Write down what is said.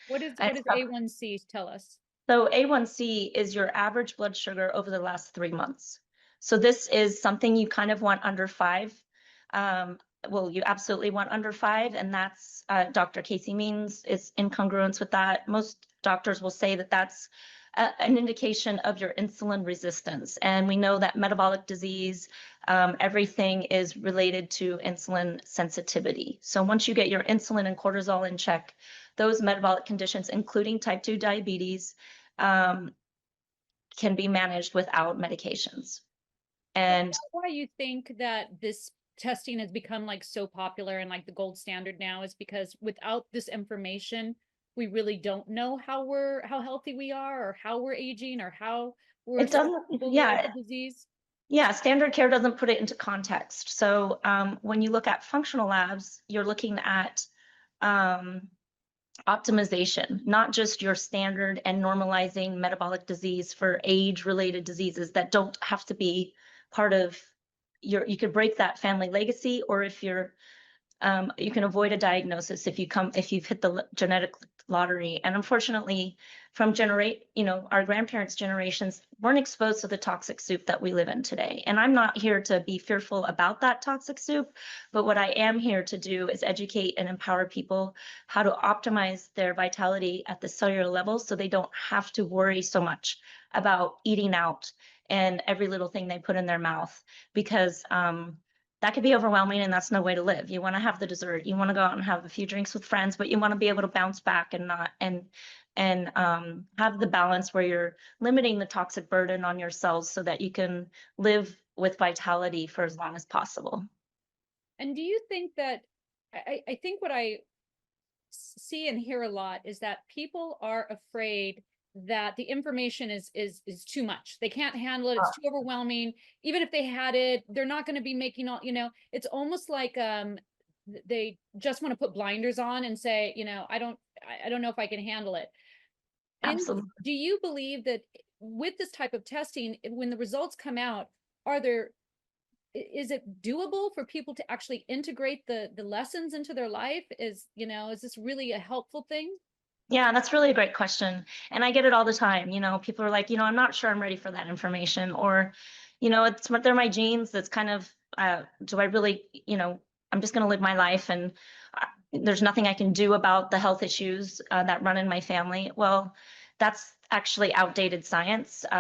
What does A1C tell us? So A1C is your average blood sugar over the last 3 months. So this is something you kind of want under 5. Um, well, you absolutely want under 5, and that's Dr. Casey means is in congruence with that. Most doctors will say that that's an indication of your insulin resistance. And we know that metabolic disease, everything is related to insulin sensitivity. So once you get your insulin and cortisol in check, those metabolic conditions, including type 2 diabetes, um, can be managed without medications. Is And that why you think that this testing has become like so popular and like the gold standard now is because without this information, we really don't know how healthy we are or how we're aging or how we're it doesn't, susceptible to yeah, disease? yeah, standard care doesn't put it into context. So when you look at functional labs, you're looking at um, optimization, not just your standard and normalizing metabolic disease for age-related diseases that don't have to be part of you could break that family legacy, or if you're you can avoid a diagnosis if you've hit the genetic lottery. And unfortunately, from our grandparents' generations weren't exposed to the toxic soup that we live in today. And I'm not here to be fearful about that toxic soup, but what I am here to do is educate and empower people how to optimize their vitality at the cellular level so they don't have to worry so much about eating out and every little thing they put in their mouth, because that could be overwhelming, and that's no way to live. You want to have the dessert, you want to go out and have a few drinks with friends, but you want to be able to bounce back and not and have the balance where you're limiting the toxic burden on your cells so that you can live with vitality for as long as possible. And do you think that I think what I see and hear a lot is that people are afraid that the information is too much. They can't handle it. It's too overwhelming. Even if they had it, they're not going to be making all, it's almost like they just want to put blinders on and say, I don't know if I can handle it. And Absolutely. do you believe that with this type of testing, when the results come out, are there is it doable for people to actually integrate the lessons into their life? Is this really a helpful thing? Yeah, that's really a great question. And I get it all the time. People are like, I'm not sure I'm ready for that information. Or, they're my genes. That's kind of, do I really, I'm just going to live my life, and there's nothing I can do about the health issues that run in my family. Well, that's actually outdated science.